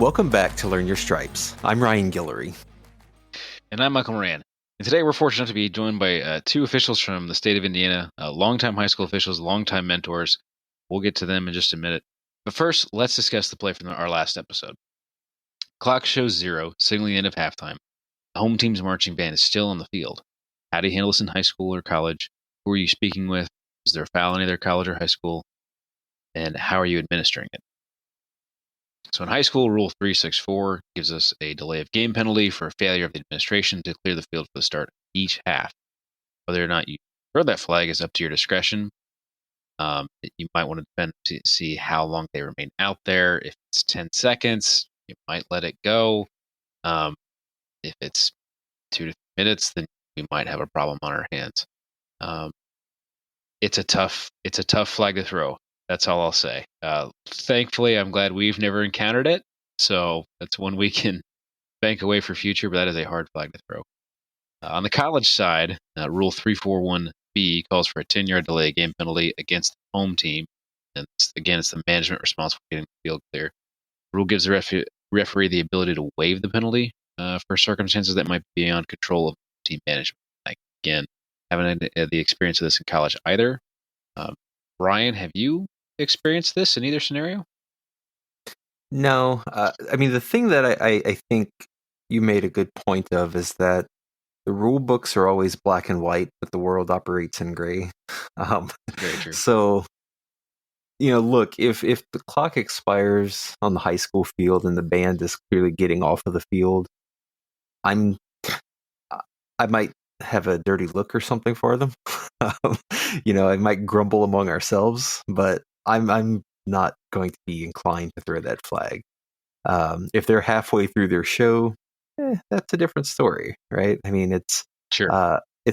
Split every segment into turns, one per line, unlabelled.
Welcome back to Learn Your Stripes. I'm Ryan Guillory.
And I'm Michael Moran. And today we're fortunate to be joined by two officials from the state of Indiana, longtime high school officials, longtime mentors. We'll get to them in just a minute. But first, let's discuss the play from our last episode. Clock shows 0, signaling the end of halftime. The home team's marching band is still on the field. How do you handle this in high school or college? Who are you speaking with? Is there a foul in either college or high school? And how are you administering it? So in high school, Rule 364 gives us a delay of game penalty for a failure of the administration to clear the field for the start of each half. Whether or not you throw that flag is up to your discretion. You might want to defend to see how long they remain out there. If it's 10 seconds, you might let it go. If it's 2 to 3 minutes, then we might have a problem on our hands. It's a tough flag to throw. That's all I'll say. Thankfully, I'm glad we've never encountered it. So that's one we can bank away for future, but that is a hard flag to throw. On the college side, Rule 341B calls for a 10-yard delay game penalty against the home team. And it's the management responsible for getting the field clear. The rule gives the referee the ability to waive the penalty for circumstances that might be beyond control of team management. Again, haven't had the experience of this in college either. Ryan, have you experienced this in either scenario?
No. I mean, the thing that I think you made a good point of is that the rule books are always black and white, but the world operates in gray.
Very true.
So, look, if the clock expires on the high school field and the band is clearly getting off of the field, I might have a dirty look or something for them. I might grumble among ourselves, but I'm not going to be inclined to throw that flag. If they're halfway through their show, that's a different story, right? I mean, it's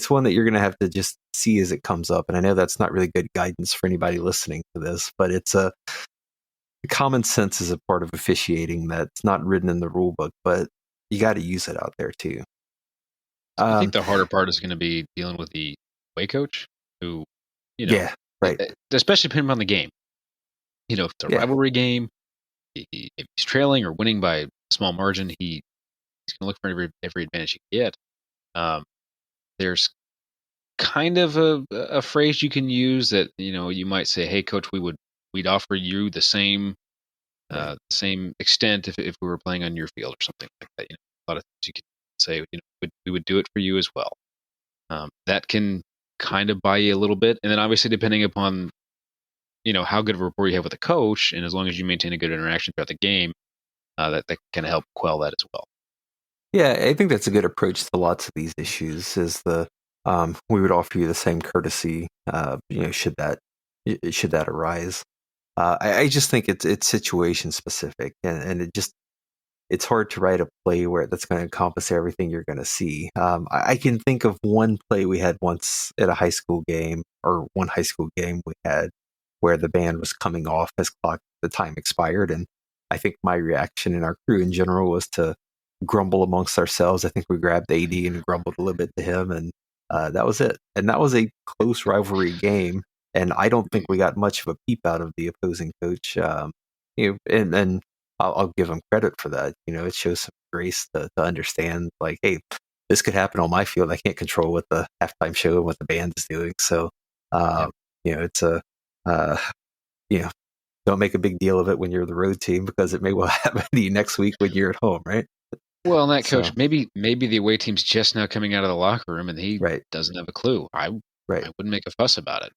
one that you're going to have to just see as it comes up. And I know that's not really good guidance for anybody listening to this, but it's common sense is a part of officiating that's not written in the rule book, but you got to use it out there too.
I think the harder part is going to be dealing with the away coach who,
right.
Especially depending on the game. If it's a rivalry game, if he's trailing or winning by a small margin, he's going to look for every advantage he can get. There's kind of a phrase you can use that, you might say, "Hey, coach, we'd offer you the same extent if we were playing on your field or something like that." A lot of things you could say, we would do it for you as well. That can kind of buy you a little bit, and then obviously depending upon how good of a rapport you have with the coach, and as long as you maintain a good interaction throughout the game, that can help quell that as well.
Yeah, I think that's a good approach to lots of these issues. Is we would offer you the same courtesy, should that arise. I just think it's situation specific, and it's hard to write a play where that's going to encompass everything you're going to see. I can think of one play we had once at a high school game, or one high school game we had, where the band was coming off as the time expired. And I think my reaction and our crew in general was to grumble amongst ourselves. I think we grabbed AD and grumbled a little bit to him, and that was it. And that was a close rivalry game. And I don't think we got much of a peep out of the opposing coach. And I'll give him credit for that. It shows some grace to understand, like, hey, this could happen on my field. I can't control what the halftime show and what the band is doing. So, it's don't make a big deal of it when you're the road team, because it may well happen to you next week when you're at home, right?
Well, and that coach, maybe the away team's just now coming out of the locker room and he doesn't have a clue. I wouldn't make a fuss about it.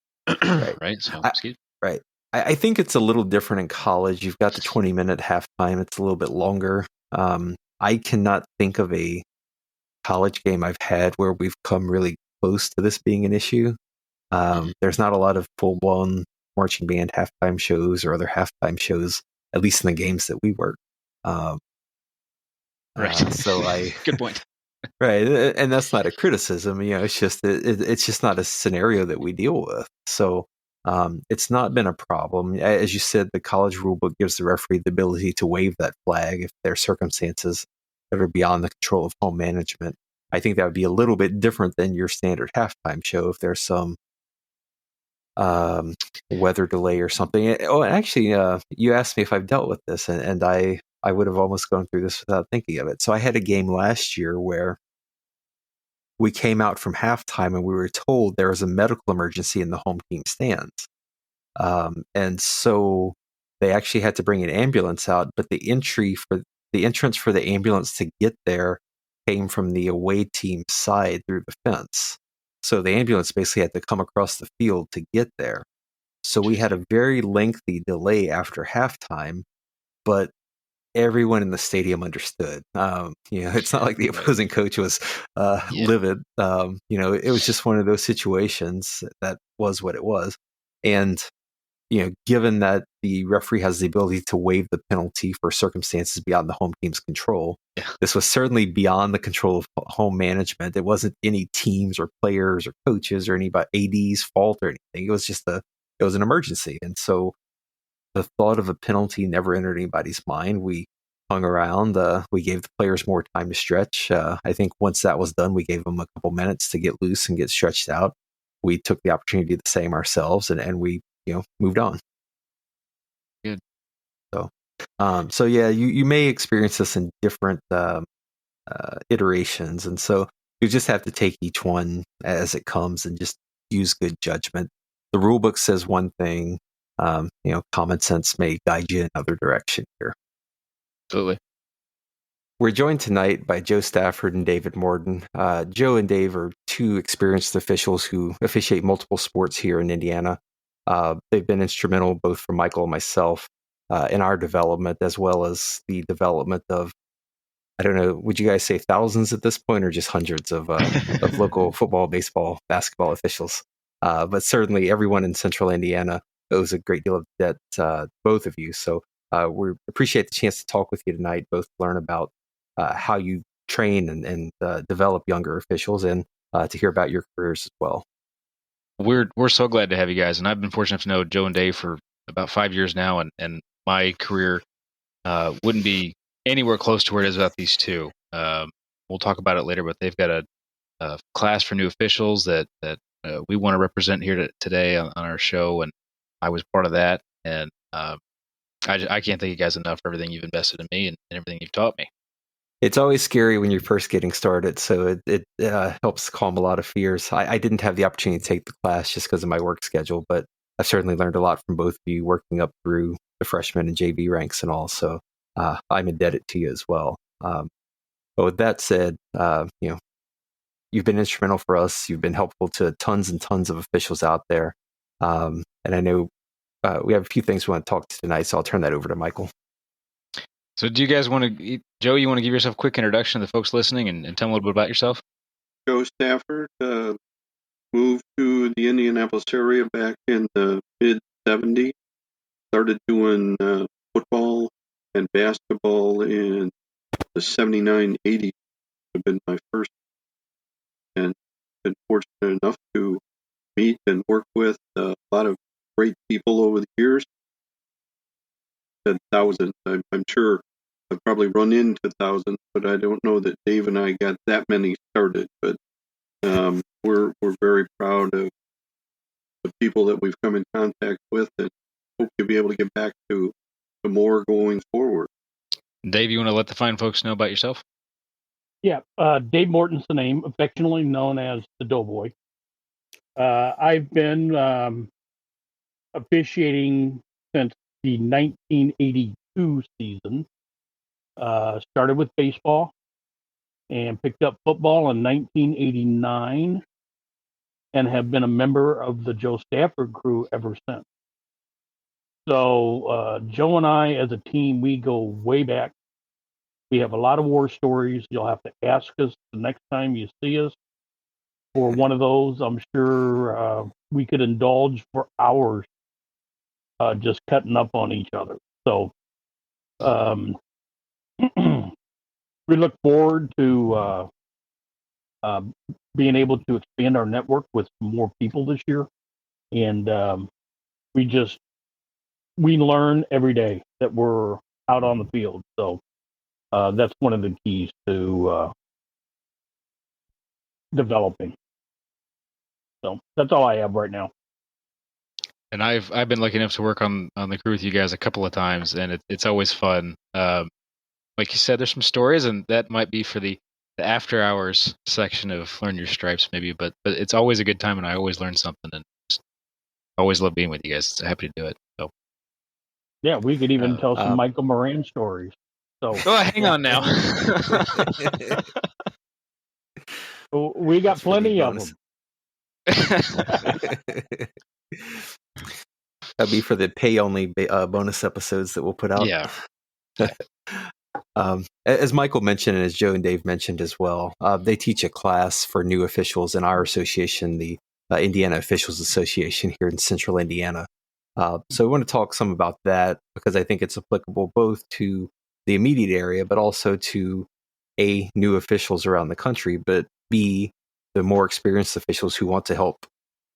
Right. So,
right. I think it's a little different in college. You've got the 20-minute halftime. It's a little bit longer. I cannot think of a college game I've had where we've come really close to this being an issue. There's not a lot of full-blown marching band halftime shows or other halftime shows, at least in the games that we work.
Right. Good point.
Right, and that's not a criticism. It's just it's just not a scenario that we deal with. So it's not been a problem. As you said, the college rulebook gives the referee the ability to waive that flag if there are circumstances that are beyond the control of home management. I think that would be a little bit different than your standard halftime show if there's some weather delay or something. Oh, actually, you asked me if I've dealt with this, and I I would have almost gone through this without thinking of it. So I had a game last year where we came out from halftime and we were told there was a medical emergency in the home team stands. And so they actually had to bring an ambulance out, but the entrance for the ambulance to get there came from the away team side through the fence. So the ambulance basically had to come across the field to get there. So we had a very lengthy delay after halftime, but everyone in the stadium understood. It's not like the opposing coach was livid. It was just one of those situations that was what it was. And given that the referee has the ability to waive the penalty for circumstances beyond the home team's control, this was certainly beyond the control of home management. It wasn't any teams or players or coaches or anybody AD's fault or anything. It was just it was an emergency. And so the thought of a penalty never entered anybody's mind. We hung around. We gave the players more time to stretch. I think once that was done, we gave them a couple minutes to get loose and get stretched out. We took the opportunity to do the same ourselves, and we moved on.
Good.
So yeah, you may experience this in different iterations, and so you just have to take each one as it comes and just use good judgment. The rule book says one thing. Common sense may guide you in another direction here.
Absolutely.
We're joined tonight by Joe Stafford and David Morton. Joe and Dave are two experienced officials who officiate multiple sports here in Indiana. They've been instrumental both for Michael and myself in our development, as well as the development of, I don't know, would you guys say thousands at this point or just hundreds of local football, baseball, basketball officials? But certainly everyone in central Indiana owes a great deal of debt to both of you. So we appreciate the chance to talk with you tonight, both to learn about how you train and develop younger officials, and to hear about your careers as well.
We're so glad to have you guys, and I've been fortunate to know Joe and Dave for about 5 years now, and my career wouldn't be anywhere close to where it is without these two. We'll talk about it later, but they've got a class for new officials that we want to represent here today on our show, and I was part of that, and I can't thank you guys enough for everything you've invested in me and everything you've taught me.
It's always scary when you're first getting started, so it helps calm a lot of fears. I didn't have the opportunity to take the class just because of my work schedule, but I've certainly learned a lot from both of you, working up through the freshman and JV ranks and all, so I'm indebted to you as well. But with that said, you've been instrumental for us. You've been helpful to tons and tons of officials out there, and I know we have a few things we want to talk to tonight, so I'll turn that over to Michael.
So do you guys want to, Joe, you want to give yourself a quick introduction to the folks listening and tell them a little bit about yourself?
Joe Stafford, moved to the Indianapolis area back in the mid-'70s. Started doing football and basketball in the 79-80s. Have been my first, and been fortunate enough to meet and work with a lot of great people over the years. And thousands. I'm sure I've probably run into thousands, but I don't know that Dave and I got that many started. But we're very proud of the people that we've come in contact with, and hope to be able to get back to more going forward.
Dave, you want to let the fine folks know about yourself?
Yeah, Dave Morton's the name, affectionately known as the Doughboy. I've been officiating since the 1982 season. Started with baseball and picked up football in 1989, and have been a member of the Joe Stafford crew ever since. So Joe and I, as a team, we go way back. We have a lot of war stories. You'll have to ask us the next time you see us for one of those. I'm sure we could indulge for hours just cutting up on each other. So we look forward to being able to expand our network with more people this year. And we learn every day that we're out on the field. So that's one of the keys to developing. So that's all I have right now.
And I've been lucky enough to work on the crew with you guys a couple of times, and it's always fun. like you said, there's some stories, and that might be for the after hours section of Learn Your Stripes, maybe. But it's always a good time, and I always learn something, and just always love being with you guys. So happy to do it. So,
Yeah, we could even tell some
Um,
Michael Moran stories. So
hang on now.
we got
That's for the
plenty of
bonus.
them.
That'd be for the pay-only bonus episodes that we'll put out.
Yeah.
As Michael mentioned, and as Joe and Dave mentioned as well, they teach a class for new officials in our association, the Indiana Officials Association here in Central Indiana. So I want to talk some about that because I think it's applicable both to the immediate area, but also to A, new officials around the country, but B, the more experienced officials who want to help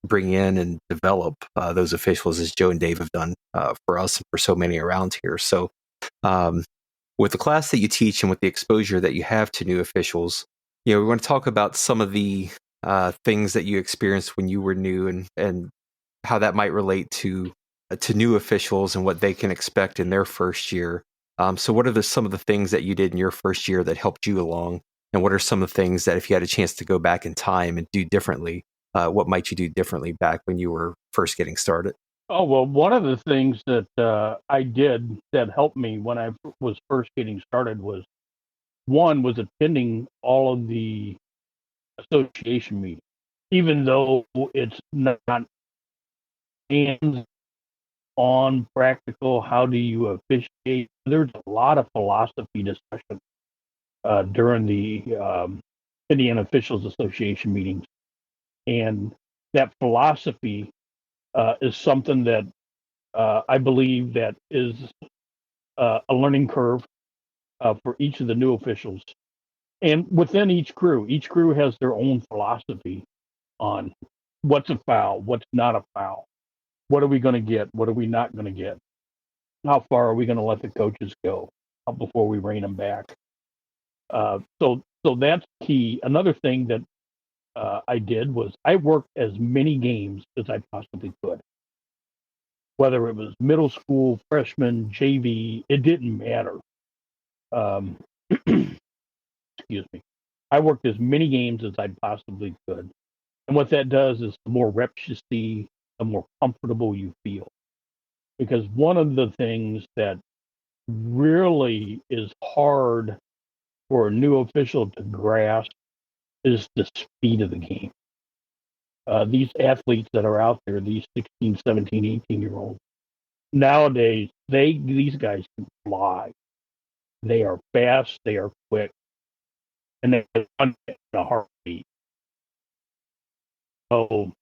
bring in and develop those officials, as Joe and Dave have done for us and for so many around here. So um, with the class that you teach and with the exposure that you have to new officials, we want to talk about some of the things that you experienced when you were new and how that might relate to new officials and what they can expect in their first year. So what are some of the things that you did in your first year that helped you along? And what are some of the things that if you had a chance to go back in time and do differently, what might you do differently back when you were first getting started?
Oh, well, one of the things that I did that helped me when I was first getting started was attending all of the association meetings, even though it's not hands-on practical. How do you officiate? There's a lot of philosophy discussion during the Indiana Officials Association meetings, and that philosophy is something that I believe that is a learning curve for each of the new officials. And within each crew has their own philosophy on what's a foul, what's not a foul, what are we going to get, what are we not going to get, how far are we going to let the coaches go before we rein them back. So that's key. Another thing that I did was I worked as many games as I possibly could. Whether it was middle school, freshman, JV, it didn't matter. Um, excuse me. I worked as many games as I possibly could. And what that does is the more reps you see, the more comfortable you feel. Because one of the things that really is hard for a new official to grasp is the speed of the game. These athletes that are out there, these 16, 17, 18-year-olds, nowadays, these guys can fly. They are fast, they are quick, and they run in a heartbeat. So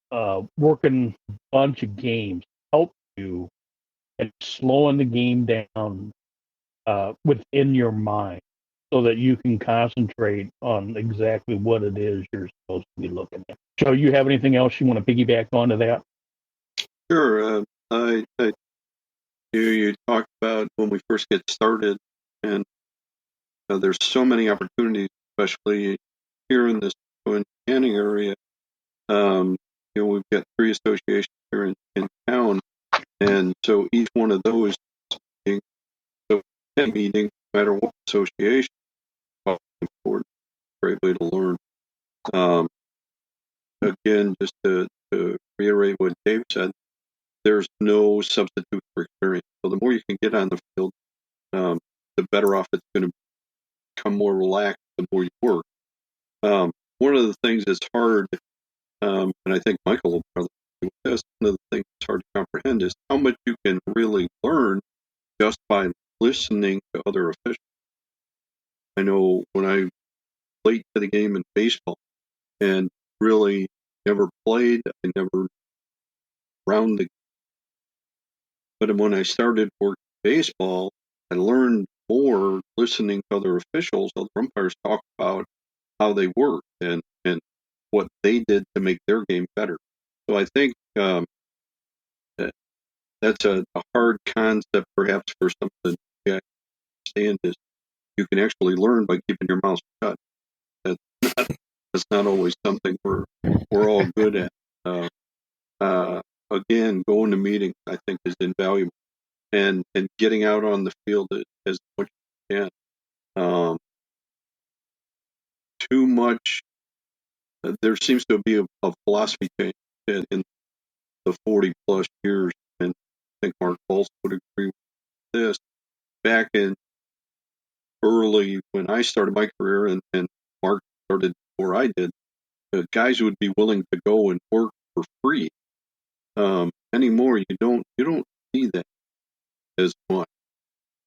working a bunch of games help you at slowing the game down within your mind so that you can concentrate on exactly what it is you're supposed to be looking at. Joe, you have anything else you want to piggyback onto that?
Sure. You talked about when we first get started, and there's so many opportunities, especially here in this Indiana area. We've got 3 associations here in town, and so each one of those meetings, so meeting, no matter what association, is important, great way to learn. Again, just to reiterate what Dave said, there's no substitute for experience. So the more you can get on the field, the better off it's going to become more relaxed the more you work. One of the things that's hard, and I think Michael will probably do this, one of the things that's hard to comprehend is how much you can really learn just by listening to other officials. I know when I late to the game in baseball and really never played, I never round the. But when I started working baseball, I learned more listening to other officials, other umpires talk about how they work and what they did to make their game better. So I think that's a hard concept perhaps for some of the guys to understand is you can actually learn by keeping your mouth shut. That's that's not always something we're all good at. Again, going to meetings I think is invaluable, and getting out on the field as much as you can. Too much. There seems to be a philosophy change in the 40-plus years, and I think Mark Bolts would agree with this. Back in early, when I started my career, and Mark started before I did, the guys would be willing to go and work for free. Anymore, you don't see that as much.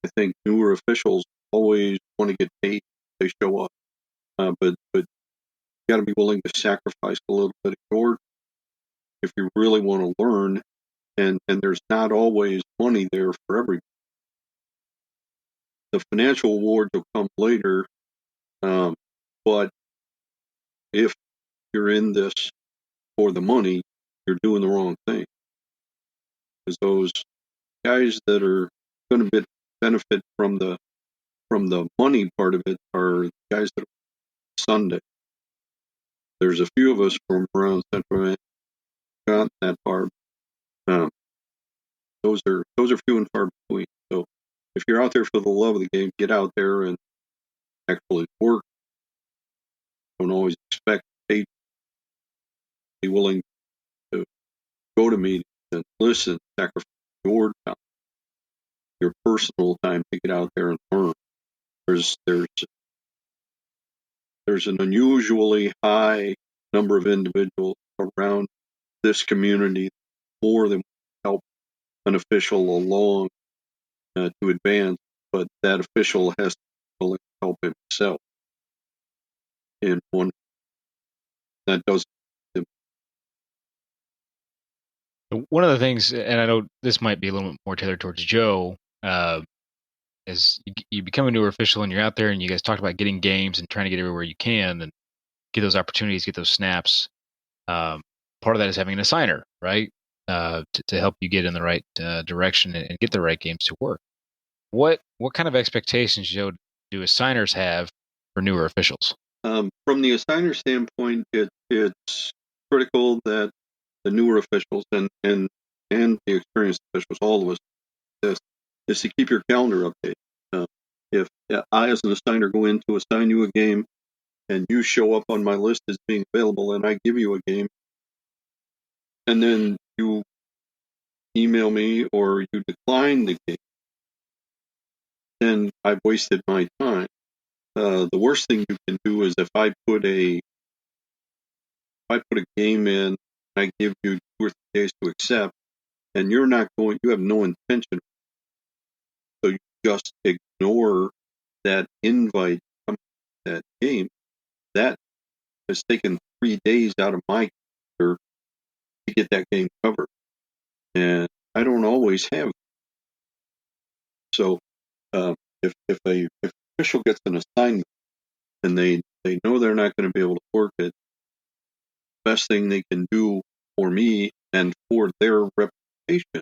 I think newer officials always want to get paid if they show up, but you got to be willing to sacrifice a little bit of your if you really want to learn, and there's not always money there for everybody. The financial awards will come later, but if you're in this for the money, you're doing the wrong thing. Because those guys that are going to benefit from the money part of it are the guys that are Sunday. There's a few of us from around Central got that part. Those are few and far between. So if you're out there for the love of the game, get out there and actually work. Don't always expect to be willing to go to meetings and listen, sacrifice your time, your personal time to get out there and learn. There's an unusually high number of individuals around this community, more than help an official along to advance, but that official has to help himself in one that does.
One of the things, and I know this might be a little bit more tailored towards Joe, as you become a newer official and you're out there and you guys talked about getting games and trying to get everywhere you can and get those opportunities, get those snaps. Part of that is having an assigner, right? To help you get in the right direction and get the right games to work. What kind of expectations, Joe, do assigners have for newer officials?
From the assigner standpoint, it's critical that the newer officials and the experienced officials, all of us, is to keep your calendar updated. If I, as an assigner, go in to assign you a game, and you show up on my list as being available, and I give you a game, and then you email me or you decline the game, then I've wasted my time. The worst thing you can do is if I put a game in, I give you 2 or 3 days to accept, and you have no intention, so you just ignore that invite from that game. That has taken 3 days out of my calendar to get that game covered, and I don't always have. So if an official gets an assignment and they know they're not going to be able to work it, the best thing they can do for me and for their reputation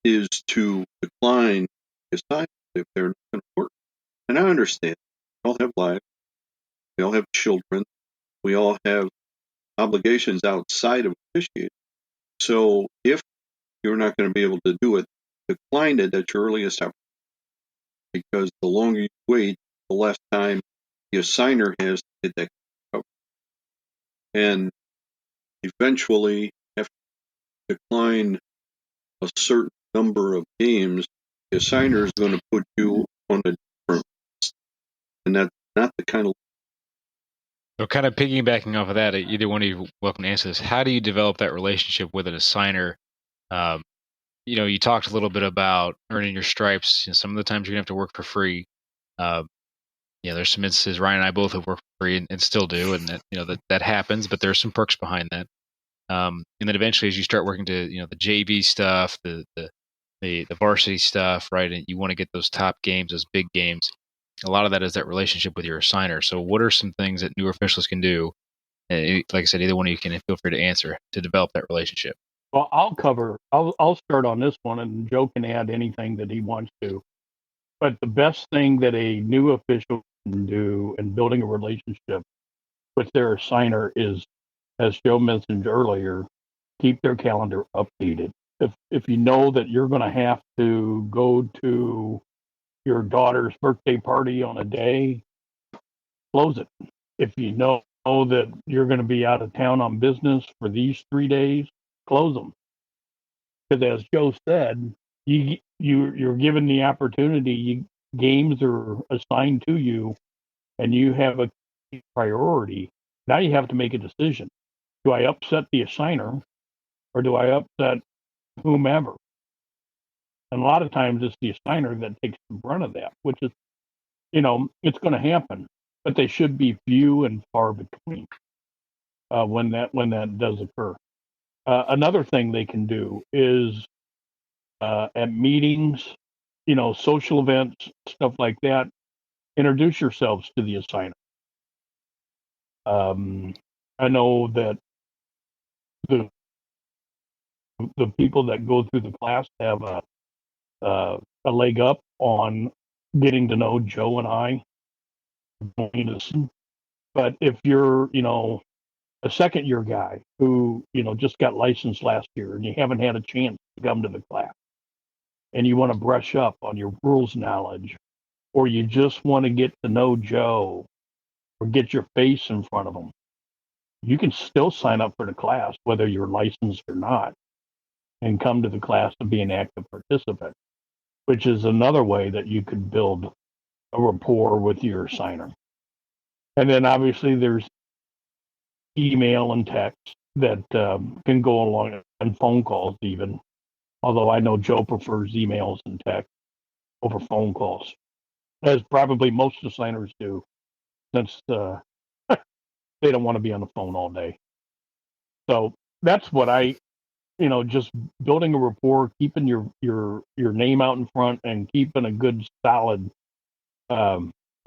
is to decline the assignment if they're not going to work. And I understand. We all have lives. We all have children. We all have obligations outside of officiating. So if you're not going to be able to do it, decline it at your earliest opportunity. Because the longer you wait, the less time the assigner has to get that covered. And eventually, if you decline a certain number of games, the assigner is going to put you on a different list. And that's not the kind of.
So, kind of piggybacking off of that, either one of you welcome to answer this. How do you develop that relationship with an assigner? You talked a little bit about earning your stripes. Some of the times you're gonna have to work for free. There's some instances Ryan and I both have worked for free and still do, and that happens. But there's some perks behind that. And then eventually, as you start working to the JV stuff, the varsity stuff, right? And you want to get those top games, those big games. A lot of that is that relationship with your assigner. So, what are some things that new officials can do? And like I said, either one of you can feel free to answer to develop that relationship.
Well, I'll start on this one, and Joe can add anything that he wants to. But the best thing that a new official can do in building a relationship with their assigner is, as Joe mentioned earlier, keep their calendar updated. If you know that you're going to have to go to your daughter's birthday party on a day, close it. If you know that you're going to be out of town on business for these 3 days, close them. Because as Joe said, you're given the opportunity. Games are assigned to you, and you have a priority. Now you have to make a decision. Do I upset the assigner, or do I upset whomever? And a lot of times it's the assigner that takes the brunt of that, which is, it's going to happen, but they should be few and far between when that does occur. Another thing they can do is at meetings, social events, stuff like that, introduce yourselves to the assigner. I know that the people that go through the class have a leg up on getting to know Joe and I. But if you're, a second year guy who, just got licensed last year and you haven't had a chance to come to the class and you want to brush up on your rules knowledge, or you just want to get to know Joe or get your face in front of him, you can still sign up for the class, whether you're licensed or not, and come to the class to be an active participant, which is another way that you could build a rapport with your assigner. And then obviously there's email and text that can go along, and phone calls even. Although I know Joe prefers emails and text over phone calls, as probably most designers do, since they don't want to be on the phone all day. So that's what just building a rapport, keeping your name out in front, and keeping a good solid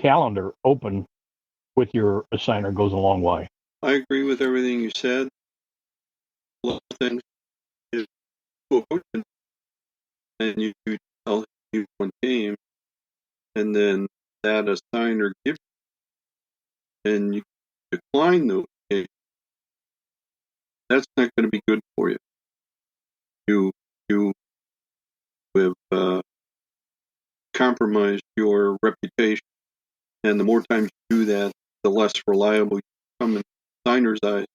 calendar open with your assigner goes a long way.
I agree with everything you said. A lot of things is and you tell you one game, and then that assigner gives you, and you decline those games. That's not going to be good for you. You have compromised your reputation, and the more times you do that, the less reliable you become in the assigner's eyes,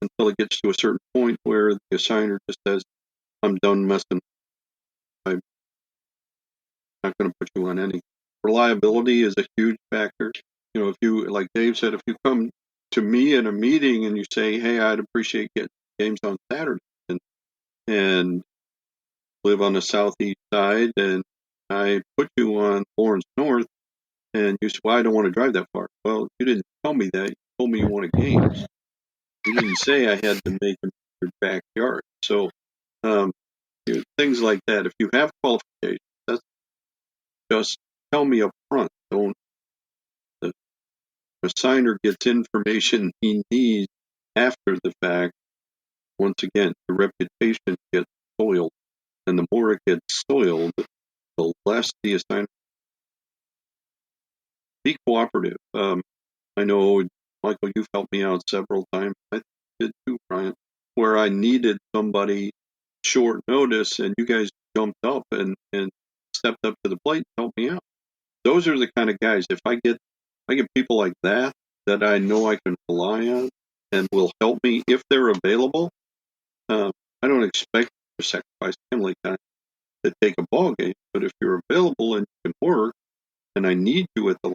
until it gets to a certain point where the assigner just says, "I'm done messing. I'm not going to put you on any." Reliability is a huge factor. If you, like Dave said, if you come to me in a meeting and you say, "Hey, I'd appreciate getting games on Saturday," and live on the southeast side, and I put you on Lawrence North, and you say, "Well, I don't want to drive that far." Well, you didn't tell me that. You told me you wanted games. You didn't say I had to make them in your backyard. So things like that. If you have qualifications, that's just tell me up front. Don't. The assigner gets information he needs after the fact. Once again, the reputation gets soiled, and the more it gets soiled, the less the assigner. Be cooperative. I know, Michael, you've helped me out several times. I did too, Brian, where I needed somebody short notice, and you guys jumped up and stepped up to the plate and helped me out. Those are the kind of guys. If I get people like that I know I can rely on and will help me if they're available. I don't expect you to sacrifice family time to take a ball game, but if you're available and you can work, and I need you at the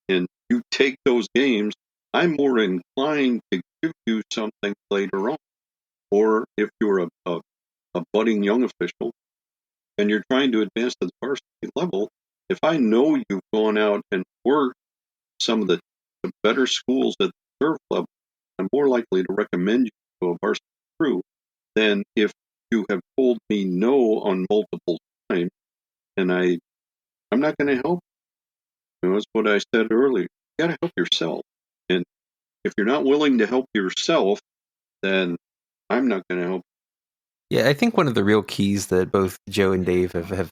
and you take those games, I'm more inclined to give you something later on. Or if you're a budding young official and you're trying to advance to the varsity level, if I know you've gone out and worked some of the better schools at the turf level, I'm more likely to recommend you to a varsity crew than if you have told me no on multiple times, and I'm not going to help. That's what I said earlier. You got to help yourself, and if you're not willing to help yourself, then I'm not going to help.
Yeah, I think one of the real keys that both Joe and Dave have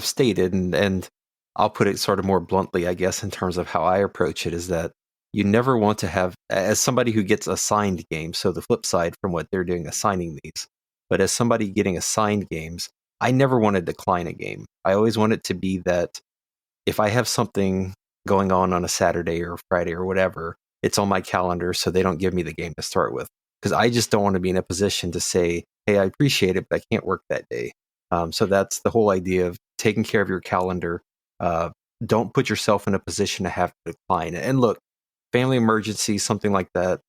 stated, and I'll put it sort of more bluntly, I guess, in terms of how I approach it, is that you never want to have, as somebody who gets assigned games, so the flip side from what they're doing, assigning these, but as somebody getting assigned games, I never want to decline a game. I always want it to be that if I have something going on a Saturday or Friday or whatever, it's on my calendar so they don't give me the game to start with. Because I just don't want to be in a position to say, hey, I appreciate it, but I can't work that day. So that's the whole idea of taking care of your calendar. Don't put yourself in a position to have to decline. And look, family emergency, something like that,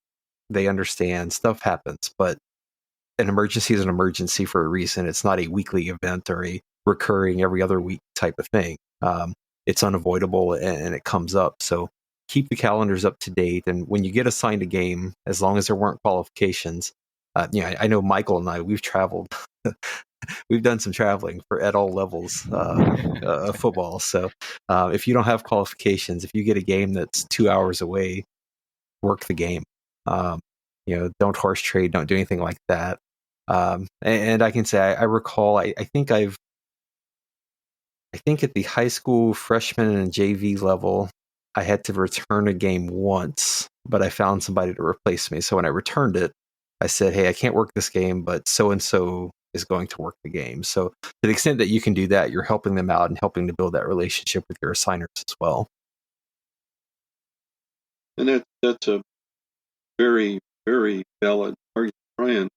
they understand. Stuff happens, but an emergency is an emergency for a reason. It's not a weekly event or a recurring every other week type of thing. It's unavoidable and it comes up. So keep the calendars up to date. And when you get assigned a game, as long as there weren't qualifications, I know Michael and I, we've traveled. We've done some traveling at all levels of football. So if you don't have qualifications, if you get a game that's 2 hours away, work the game. Don't horse trade, don't do anything like that. And I can say I recall. I think at the high school freshman and JV level, I had to return a game once, but I found somebody to replace me. So when I returned it, I said, "Hey, I can't work this game, but so and so is going to work the game." So to the extent that you can do that, you're helping them out and helping to build that relationship with your assigners as well.
And that's a very, very valid argument, Brian.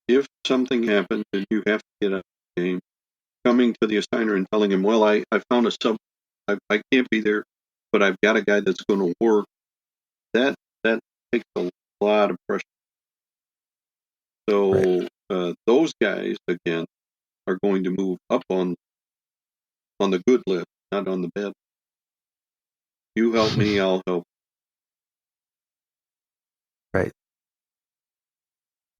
If something happens and you have to get out of the game, coming to the assigner and telling him, well, I found a sub, I can't be there, but I've got a guy that's going to work, that takes a lot of pressure. So those guys, again, are going to move up on the good list, not on the bad. You help me, I'll help.
Right.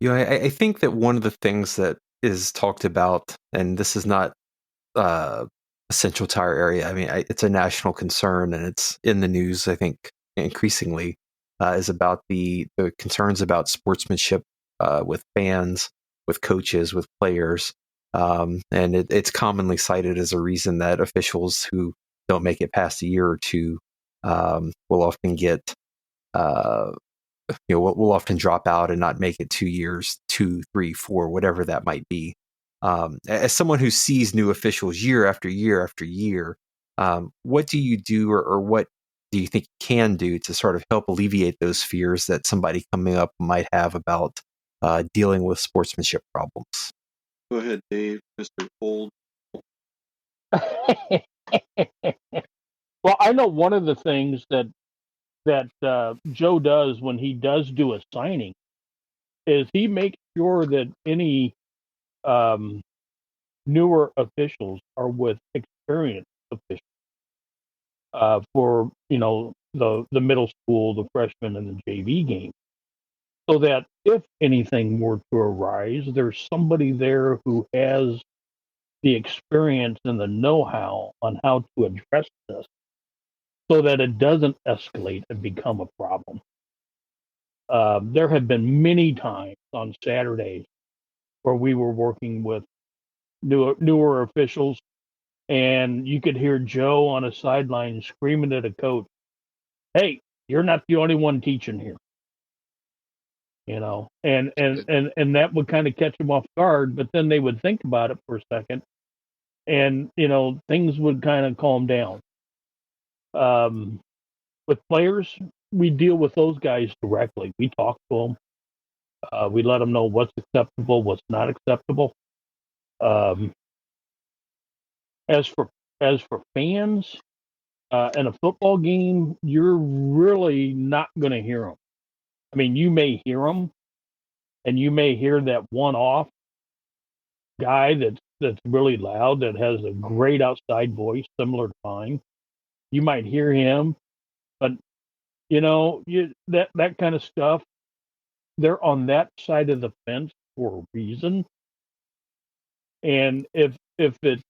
I think that one of the things that is talked about, and this is not a central tire area. I mean, it's a national concern, and it's in the news. I think increasingly is about the concerns about sportsmanship with fans, with coaches, with players, and it's commonly cited as a reason that officials who don't make it past a year or two will often get. Will often drop out and not make it 2 years, 2, 3, 4, whatever that might be. As someone who sees new officials year after year after year, what do you do or what do you think you can do to sort of help alleviate those fears that somebody coming up might have about dealing with sportsmanship problems?
Go ahead, Dave, Mr. Old.
Well, I know one of the things that Joe does when he does do a signing is he makes sure that any newer officials are with experienced officials for the middle school, the freshman, and the JV game, so that if anything were to arise, there's somebody there who has the experience and the know-how on how to address this, so that it doesn't escalate and become a problem. There have been many times on Saturdays where we were working with newer officials, and you could hear Joe on a sideline screaming at a coach, "Hey, you're not the only one teaching here." And that would kind of catch them off guard, but then they would think about it for a second, and things would kind of calm down. With players, we deal with those guys directly. We talk to them. We let them know what's acceptable, what's not acceptable. As for fans, in a football game, you're really not going to hear them. I mean, you may hear them, and you may hear that one-off guy that's really loud, that has a great outside voice similar to mine. You might hear him, but that kind of stuff, they're on that side of the fence for a reason. And if it's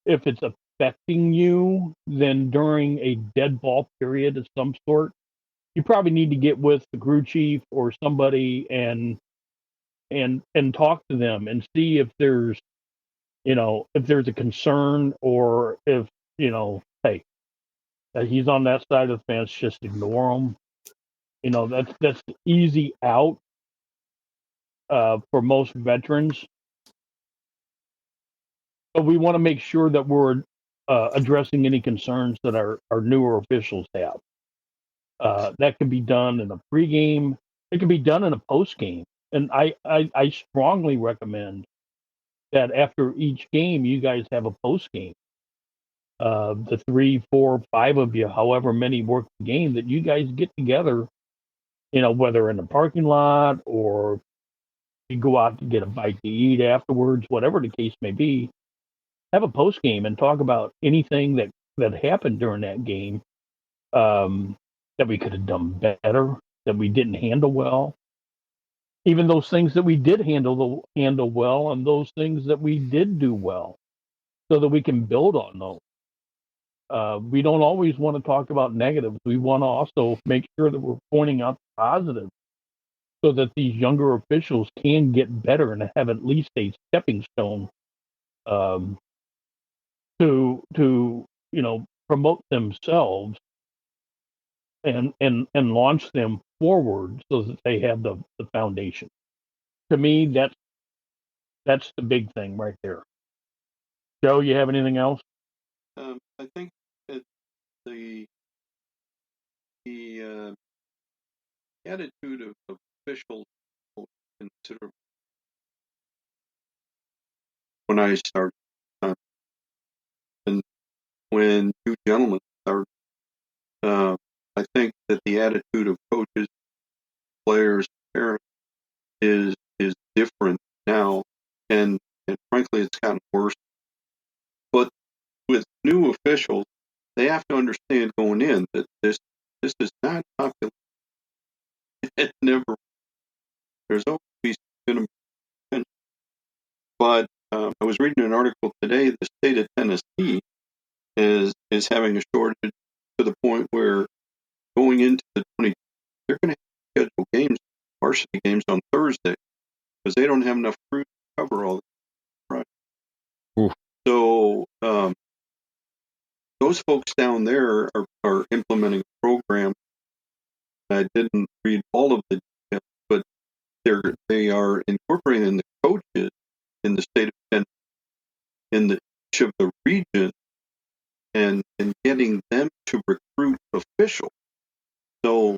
affecting you, then during a dead ball period of some sort, you probably need to get with the crew chief or somebody and talk to them and see if there's a concern, or if hey, he's on that side of the fence, just ignore him. That's the easy out. for most veterans. But we want to make sure that we're addressing any concerns that our newer officials have. That can be done in a pregame. It can be done in a postgame. And I strongly recommend that after each game, you guys have a postgame. The 3, 4, 5 of you, however many work the game, that you guys get together, whether in the parking lot or you go out to get a bite to eat afterwards, whatever the case may be. Have a post game and talk about anything that happened during that game, that we could have done better, that we didn't handle well. Even those things that we did handle well, and those things that we did do well, so that we can build on those. We don't always want to talk about negatives. We want to also make sure that we're pointing out the positives, so that these younger officials can get better and have at least a stepping stone, to promote themselves and launch them forward, so that they have the foundation. To me, that's the big thing right there. Joe, you have anything else?
I think that the attitude of officials will consider when I start, and when two gentlemen start. I think that the attitude of coaches, players, parents is different now, and frankly, it's gotten worse. But with new officials, they have to understand going in that this is not popular. It never. There's always going to be. But I was reading an article today. The state of Tennessee is having a shortage to the point where going into the 20, they're going to schedule games, varsity games on Thursday, because they don't have enough crew to cover all that. Right.
Ooh.
So those folks down there are implementing a program. I didn't read all of the details, but they are incorporating the coaches in the state of Tennessee, in each of the regions, and getting them to recruit officials. So,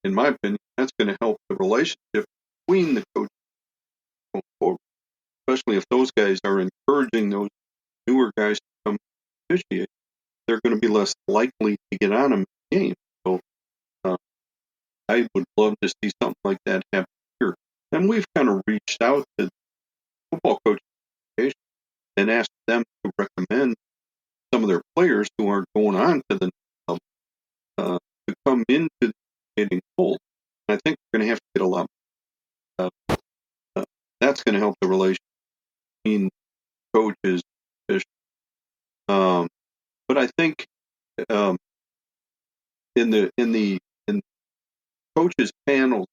in my opinion, that's going to help the relationship between the coaches going forward, especially if those guys are encouraging those newer guys to come officiate. They're going to be less likely to get on a game. So, I would love to see something like that happen here. And we've kind of reached out to the football coaches and asked them to recommend some of their players who aren't going on to the next level, to come into the officiating fold. I think we're going to have to get a lot more. That's going to help the relationship between coaches and officials. But I think in coaches panels,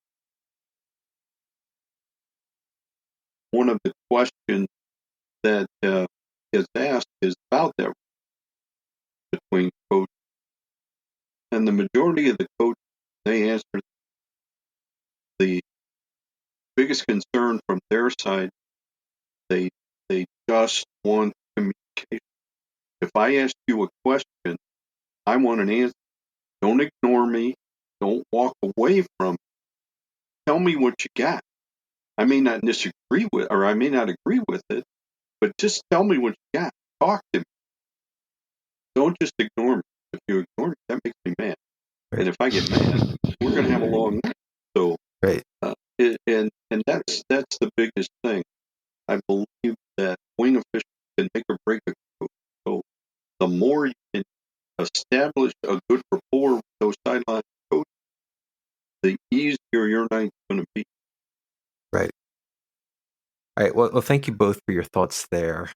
one of the questions that gets asked is about that between coaches, and the majority of the coaches, they answer the biggest concern from their side. They just want communication. If I ask you a question, I want an answer. Don't ignore me. Don't walk away from it. Tell me what you got. I may not disagree with, or I may not agree with it, but just tell me what you got. Talk to me. Don't just ignore me. If you ignore me, that makes me mad. Right. And if I get mad, we're going to have a long night. So,
right.
And that's the biggest thing. I believe that wing officials can make or break a coach. So the more you can establish a good rapport with those sideline coaches, the easier your night's going to be.
Right. All right. Well, thank you both for your thoughts there.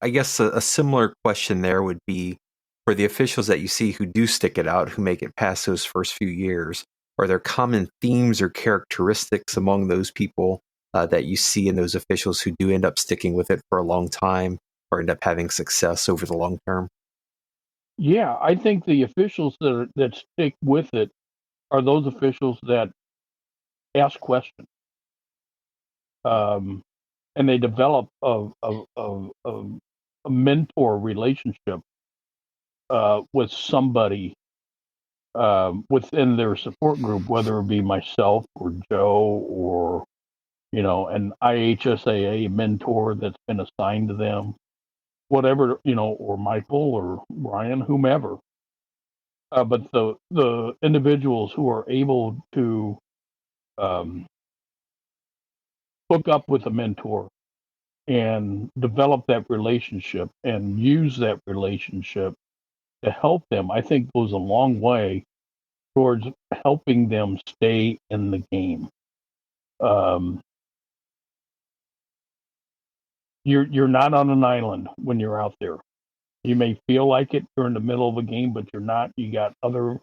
I guess a similar question there would be for the officials that you see who do stick it out, who make it past those first few years. Are there common themes or characteristics among those people that you see in those officials who do end up sticking with it for a long time or end up having success over the long term?
Yeah, I think the officials that stick with it are those officials that ask questions. and they develop a mentor relationship with somebody within their support group, whether it be myself or Joe or an IHSAA mentor that's been assigned to them, whatever, or Michael or Ryan, whomever. But the individuals who are able to um, hook up with a mentor and develop that relationship and use that relationship to help them, I think goes a long way towards helping them stay in the game. You're not on an island when you're out there. You may feel like it during the middle of a game, but you're not. You got other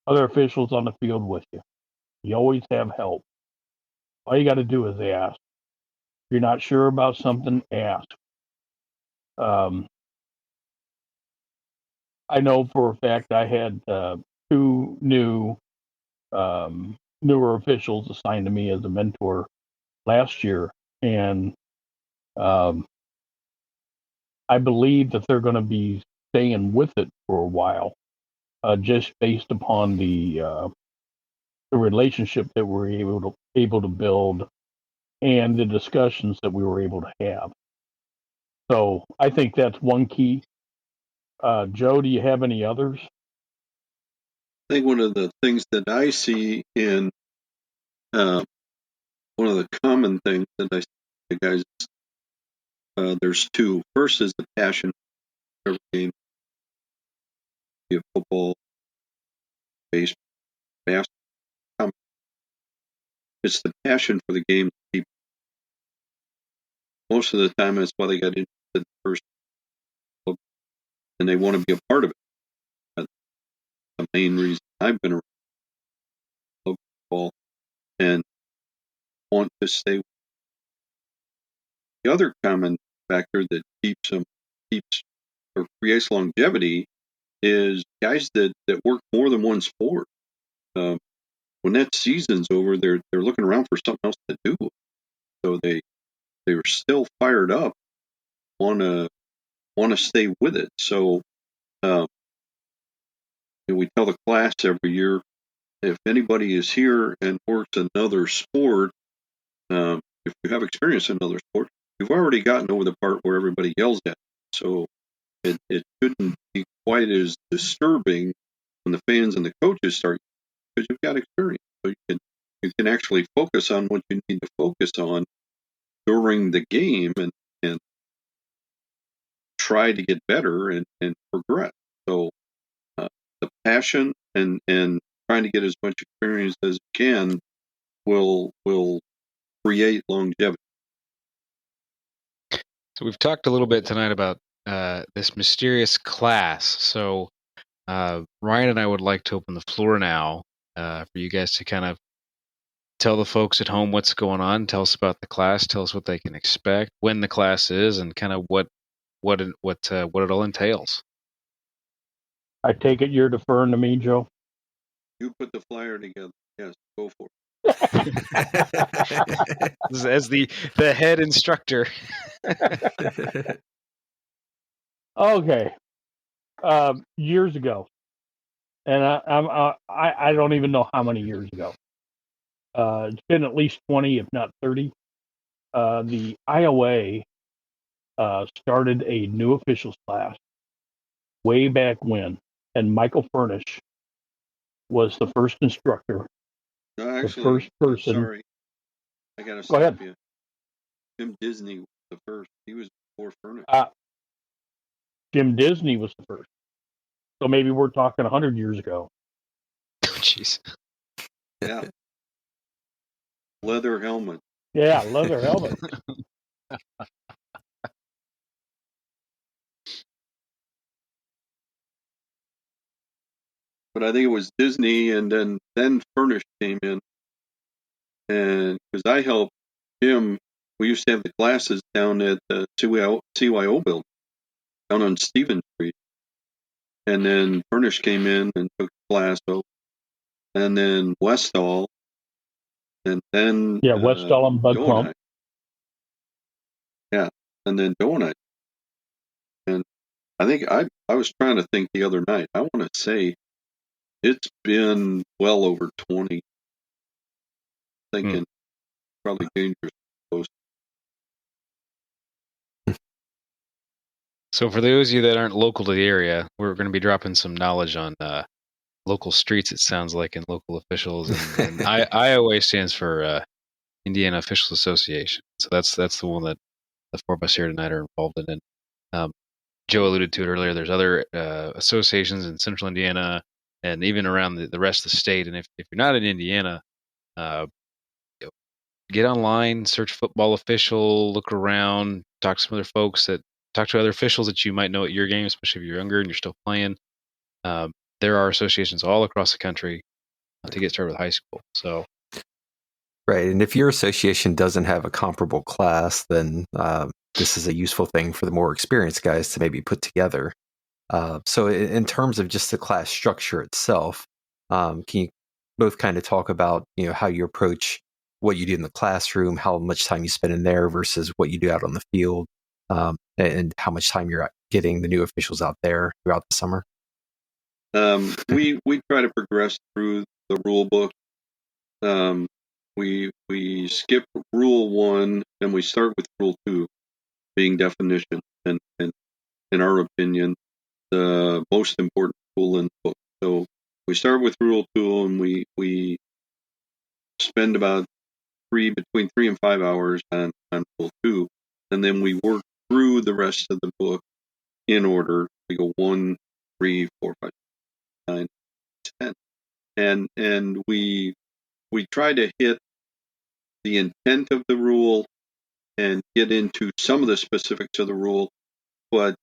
officials on the field with you. You always have help. All you got to do is ask. If you're not sure about something, ask. I know for a fact I had two newer officials assigned to me as a mentor last year, and I believe that they're going to be staying with it for a while, just based upon the relationship that we're able to build and the discussions that we were able to have. So I think that's one key. Joe, do you have any others?
I think one of the things that I see in one of the common things that I see the guys, there's two. First is the passion for every game, be it football, baseball, basketball. It's the passion for the game. Most of the time, that's why they got interested in the first club, and they want to be a part of it. That's the main reason I've been around football and want to stay. The other common factor that keeps or creates longevity is guys that work more than one sport. When that season's over, they're looking around for something else to do. So they were still fired up, want to stay with it. So we tell the class every year, if anybody is here and works another sport, if you have experience in another sport, you've already gotten over the part where everybody yells at you. So it shouldn't be quite as disturbing when the fans and the coaches start, because you've got experience. So you can actually focus on what you need to focus on during the game and try to get better and progress. So the passion and trying to get as much experience as you can will create longevity.
So we've talked a little bit tonight about this mysterious class. So Ryan and I would like to open the floor now for you guys to kind of tell the folks at home what's going on. Tell us about the class. Tell us what they can expect, when the class is, and kind of what it all entails.
I take it you're deferring to me, Joe.
You put the flyer together. Yes, go for it.
As the head instructor.
Okay. Years ago, and I don't even know how many years ago. It's been at least 20, if not 30. The IOA started a new officials class way back when, and Michael Furnish was the first instructor.
No, actually,
the first person.
Sorry, I gotta
Go
stop
ahead.
you. Jim Disney was the first. He was before Furnish.
Jim Disney was the first. So maybe we're talking 100 years ago.
Oh, jeez.
Yeah. Leather helmet.
Yeah, leather helmet.
But I think it was Disney, and then Furnish came in, and because I helped Jim, we used to have the classes down at the CYO building, down on Stephen Street, and then Furnish came in and took the class over, and then Westall, and then
Yeah, Westall and Bud
Joe
Plump.
and and then don't I? And I think I was trying to think the other night. I want to say it's been well over 20. Thinking probably dangerous. Close.
So for those of you that aren't local to the area, we're going to be dropping some knowledge on local streets, it sounds like, and local officials. And IOA stands for Indiana Officials Association. So that's the one that the four of us here tonight are involved in. And Joe alluded to it earlier. There's other associations in central Indiana and even around the rest of the state. And if you're not in Indiana, get online, search football official, look around, talk to some other folks talk to other officials that you might know at your game, especially if you're younger and you're still playing. There are associations all across the country to get started with high school. So,
right, and if your association doesn't have a comparable class, then this is a useful thing for the more experienced guys to maybe put together. So, in terms of just the class structure itself, can you both kind of talk about how you approach what you do in the classroom, how much time you spend in there versus what you do out on the field, and how much time you're getting the new officials out there throughout the summer?
We try to progress through the rule book. We skip rule 1 and we start with rule 2, being definition, and in our opinion, the most important rule in the book. So we start with rule 2 and we spend about between 3 and 5 hours on rule 2, and then we work through the rest of the book in order. We go 1, 3, 4, 5, 9, 10, and we try to hit the intent of the rule and get into some of the specifics of the rule, but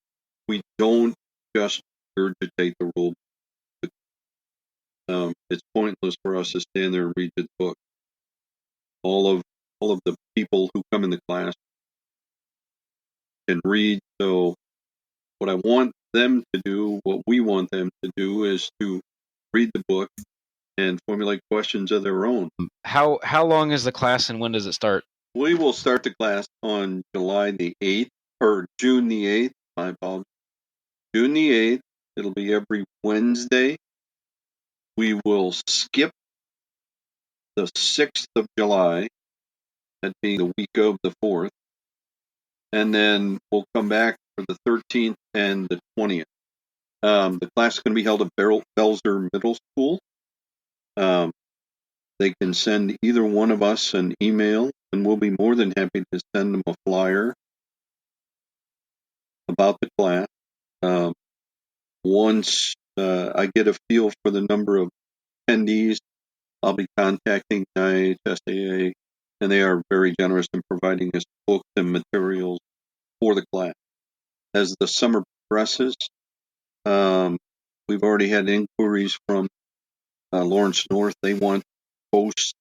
we don't just regurgitate the rule. It's pointless for us to stand there and read the book. All of the people who come in the class can read. So what I want them to do, what we want them to do, is to read the book and formulate questions of their own.
How long is the class and when does it start?
We will start the class on July the 8th, or June the 8th. My apologies. June the 8th. It'll be every Wednesday. We will skip the 6th of July, that being the week of the 4th. And then we'll come back for the 13th and the 20th. The class is going to be held at Belzer Middle School. They can send either one of us an email, and we'll be more than happy to send them a flyer about the class. Once I get a feel for the number of attendees, I'll be contacting IHSAA, and they are very generous in providing us books and materials for the class. As the summer progresses, we've already had inquiries from Lawrence North. They want post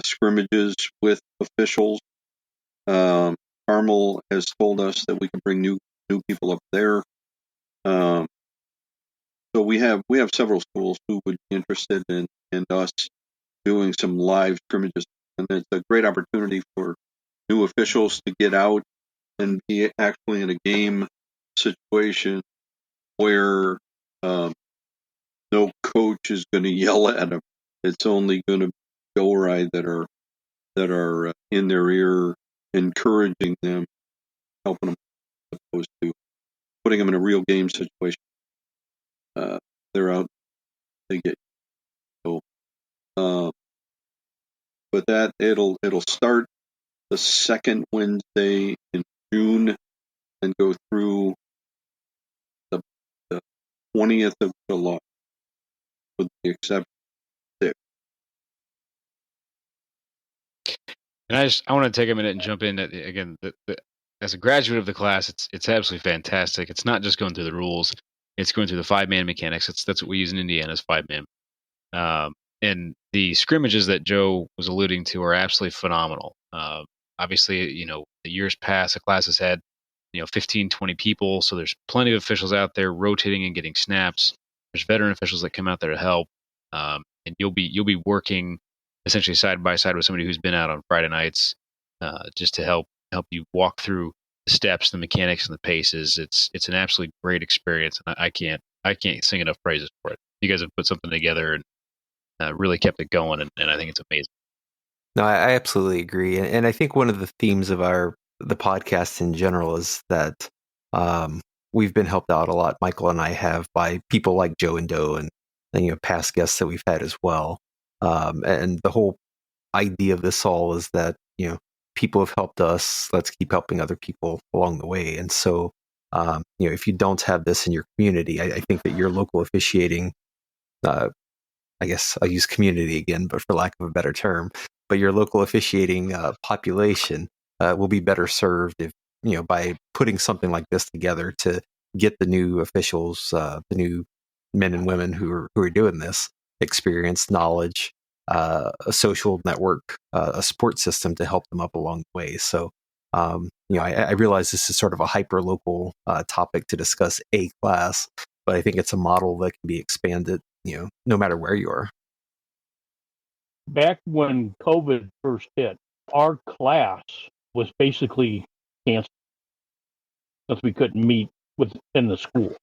scrimmages with officials. Carmel has told us that we can bring new people up there. So we have several schools who would be interested in us doing some live scrimmages, and it's a great opportunity for new officials to get out and be actually in a game situation where no coach is going to yell at them. It's only going to be go ride that are in their ear, encouraging them, helping them, as opposed to putting them in a real game situation. They're out, they get so. But that it'll start the second Wednesday in June and go through the 20th of July, with the exception of 6th.
And I want to take a minute and jump in. Again, as a graduate of the class, it's absolutely fantastic. It's not just going through the rules; it's going through the 5-man mechanics. That's what we use in Indiana as 5-man. And the scrimmages that Joe was alluding to are absolutely phenomenal. Obviously, the years past, the class has had 15, 20 people, so there's plenty of officials out there rotating and getting snaps. There's veteran officials that come out there to help, and you'll be working essentially side by side with somebody who's been out on Friday nights, just to help you walk through steps, the mechanics, and the paces. It's an absolutely great experience, and I can't sing enough praises for it. You guys have put something together and really kept it going, and I think it's amazing.
No, I absolutely agree, and I think one of the themes of the podcast in general is that um, we've been helped out a lot. Michael and I have by people like Joe and Doe, and past guests that we've had as well. And the whole idea of this all is that people have helped us. Let's keep helping other people along the way. And so, if you don't have this in your community, I think that your local officiating, I guess I'll use community again, but for lack of a better term, but your local officiating population will be better served if by putting something like this together to get the new officials, the new men and women who are doing this experience, knowledge, a social network, a support system to help them up along the way. So, I realize this is sort of a hyper local topic to discuss a class, but I think it's a model that can be expanded, no matter where you are.
Back when COVID first hit, our class was basically canceled because we couldn't meet within the school.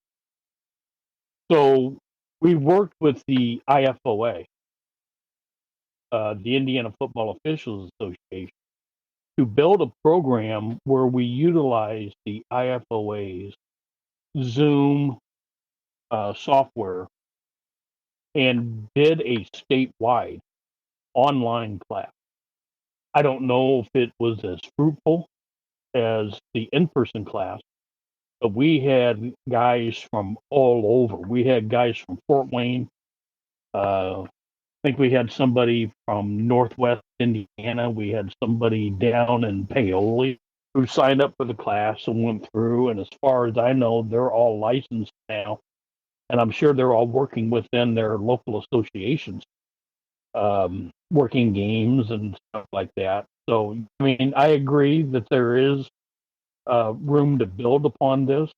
So we worked with the IFOA, the Indiana Football Officials Association, to build a program where we utilized the IFOA's Zoom software and did a statewide online class. I don't know if it was as fruitful as the in-person class, but we had guys from all over. We had guys from Fort Wayne. I think we had somebody from Northwest Indiana. We had somebody down in Paoli who signed up for the class and went through. And as far as I know, they're all licensed now. And I'm sure they're all working within their local associations, working games and stuff like that. So, I mean, I agree that there is room to build upon this.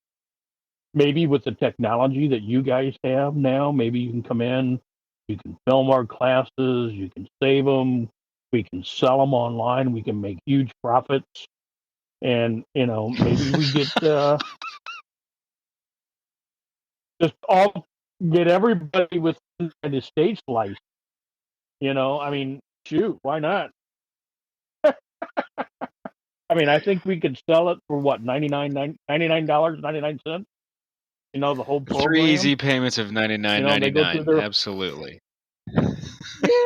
Maybe with the technology that you guys have now, maybe you can come in, you can film our classes, you can save them, we can sell them online, we can make huge profits, and maybe we get just all get everybody within the United States licensed. I mean, shoot, why not? I mean, I think we could sell it for what, $99.99. The whole program.
3 easy payments of $99.99.
They go through their...
Absolutely.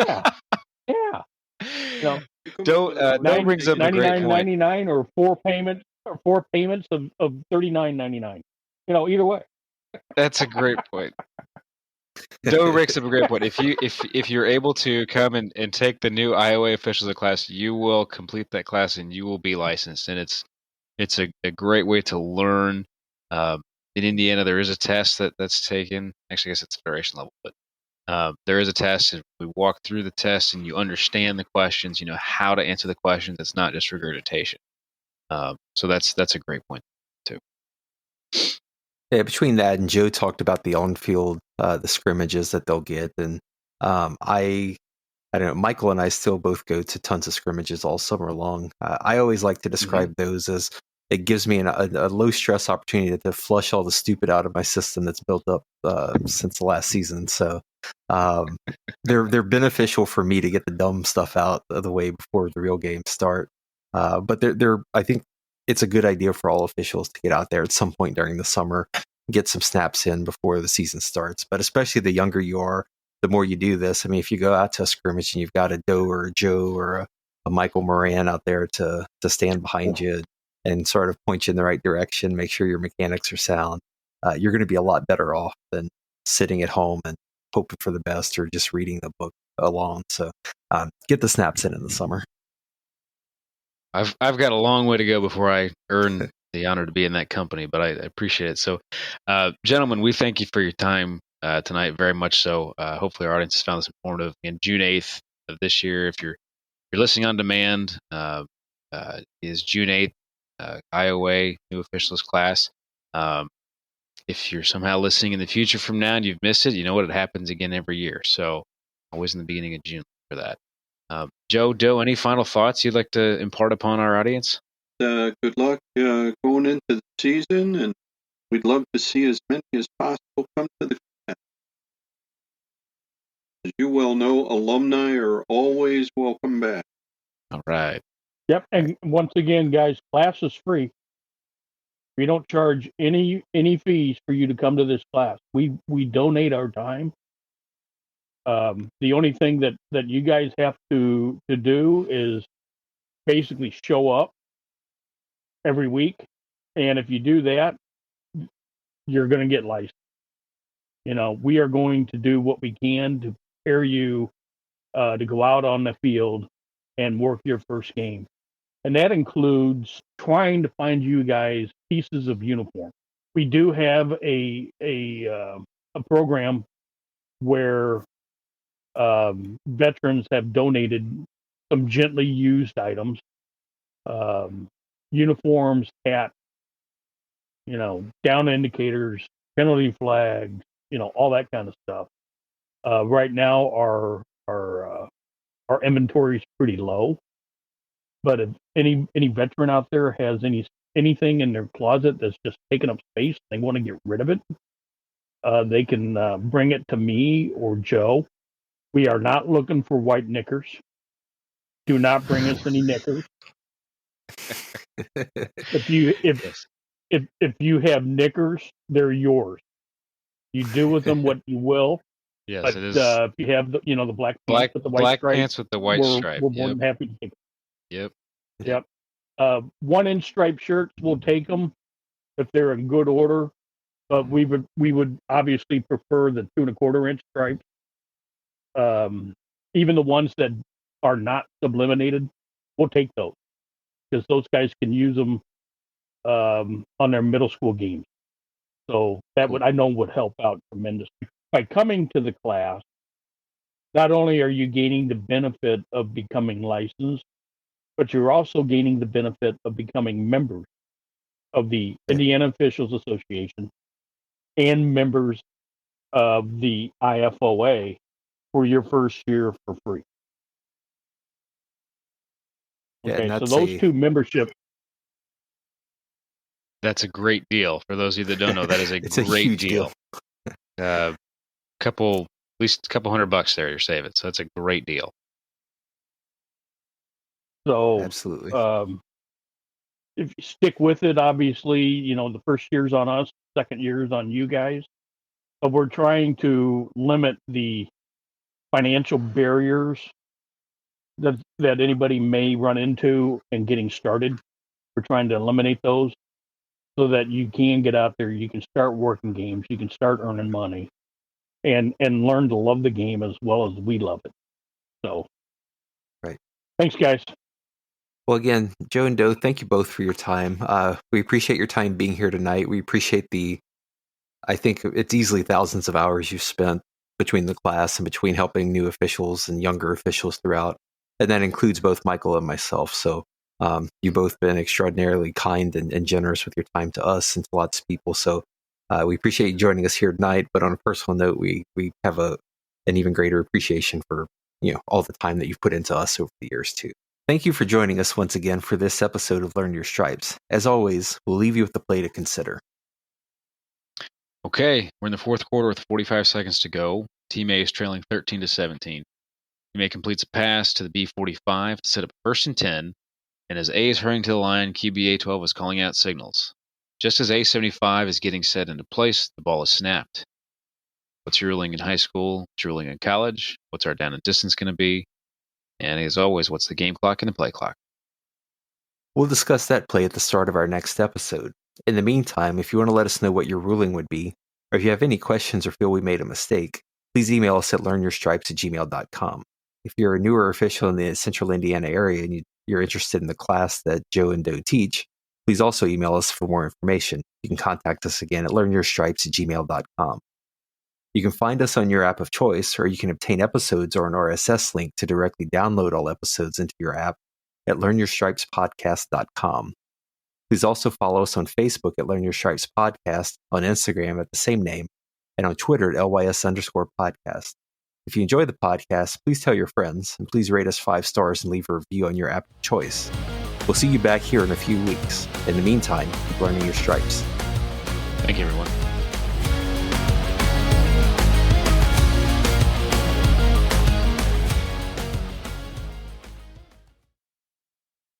Yeah.
Don't brings up a great point.
$99.99 or four payments of $39.99. Either way.
That's a great point. Joe brings up a great point. If you're able to come and take the new IOA officials class, you will complete that class and you will be licensed. And it's a great way to learn. In Indiana, there is a test that's taken. Actually, I guess it's federation level, but there is a test. And we walk through the test, and you understand the questions. You know how to answer the questions. It's not just regurgitation. So that's a great point too.
Yeah, between that and Joe talked about the on-field, the scrimmages that they'll get, and I don't know. Michael and I still both go to tons of scrimmages all summer long. I always like to describe those as it gives me a low stress opportunity to flush all the stupid out of my system that's built up since the last season. So they're beneficial for me to get the dumb stuff out of the way before the real games start. But they're I think it's a good idea for all officials to get out there at some point during the summer, get some snaps in before the season starts. But especially the younger you are, the more you do this. I mean, if you go out to a scrimmage and you've got a Doe or a Joe or a Michael Moran out there to stand behind you and sort of point you in the right direction, make sure your mechanics are sound, you're going to be a lot better off than sitting at home and hoping for the best or just reading the book along. So get the snaps in the summer.
I've got a long way to go before I earn the honor to be in that company, but I appreciate it. So, gentlemen, we thank you for your time tonight, very much so. Hopefully, our audience has found this informative. And June 8th of this year, if you're listening on demand, is June 8th, IOA new officials class. If you're somehow listening in the future from now and you've missed it, you know what? It happens again every year. So, always in the beginning of June for that. Joe, Doe, any final thoughts you'd like to impart upon our audience?
good luck going into the season, and we'd love to see as many as possible come to the class. As you well know, alumni are always welcome back.
All right.
Yep. And once again, guys, class is free. We don't charge any fees for you to come to this class. We donate our time. The only thing that you guys have to do is basically show up every week, and if you do that, you're going to get licensed. We are going to do what we can to prepare you to go out on the field and work your first game, and that includes trying to find you guys pieces of uniform. We do have a program where veterans have donated some gently used items, uniforms, hats, down indicators, penalty flags, all that kind of stuff. Right now, our inventory is pretty low, but if any veteran out there has anything in their closet that's just taking up space, they want to get rid of it, they can bring it to me or Joe. We are not looking for white knickers. Do not bring us any knickers. If
Yes.
you have knickers, they're yours. You do with them what you will.
Yes,
But
it is
if you have the black pants with the white
black
stripe,
pants with the white stripe.
we're more
Yep.
than happy to take them.
Yep.
Yep. 1-inch striped shirts, we'll take them if they're in good order. But we would obviously prefer the 2 1/4-inch stripes. Even the ones that are not subliminated, we'll take those because those guys can use them on their middle school games. So that would help out tremendously. By coming to the class, not only are you gaining the benefit of becoming licensed, but you're also gaining the benefit of becoming members of the Indiana Officials Association and members of the IFOA for your first year for free. Okay, so those two memberships.
That's a great deal. For those of you that don't know, that is
it's
great
a huge
deal. At least a couple $100 there you're saving. So that's a great deal.
So
absolutely.
If you stick with it, obviously, the first year's on us, second year's on you guys. But we're trying to limit the financial barriers that anybody may run into in getting started. We're trying to eliminate those so that you can get out there, you can start working games, you can start earning money, and learn to love the game as well as we love it. So,
right.
Thanks, guys.
Well, again, Joe and Doe, thank you both for your time. We appreciate your time being here tonight. We appreciate I think it's easily thousands of hours you've spent between the class and between helping new officials and younger officials throughout. And that includes both Michael and myself. So you've both been extraordinarily kind and generous with your time to us and to lots of people. So we appreciate you joining us here tonight. But on a personal note, we have an even greater appreciation for all the time that you've put into us over the years too. Thank you for joining us once again for this episode of Learn Your Stripes. As always, we'll leave you with the play to consider.
Okay, we're in the fourth quarter with 45 seconds to go. Team A is trailing 13-17. Team A completes a pass to the B45 to set up 1st and 10, and as A is hurrying to the line, QB A12 is calling out signals. Just as A75 is getting set into place, the ball is snapped. What's your ruling in high school? What's your ruling in college? What's our down and distance going to be? And as always, what's the game clock and the play clock?
We'll discuss that play at the start of our next episode. In the meantime, if you want to let us know what your ruling would be, or if you have any questions or feel we made a mistake, please email us at learnyourstripes@gmail.com. If you're a newer official in the central Indiana area and you're interested in the class that Joe and Doe teach, please also email us for more information. You can contact us again at learnyourstripes@gmail.com. You can find us on your app of choice, or you can obtain episodes or an RSS link to directly download all episodes into your app at learnyourstripespodcast.com. Please also follow us on Facebook at Learn Your Stripes Podcast, on Instagram at the same name, and on Twitter at LYS_podcast. If you enjoy the podcast, please tell your friends, and please rate us 5 stars and leave a review on your app of choice. We'll see you back here in a few weeks. In the meantime, keep learning your stripes.
Thank you, everyone.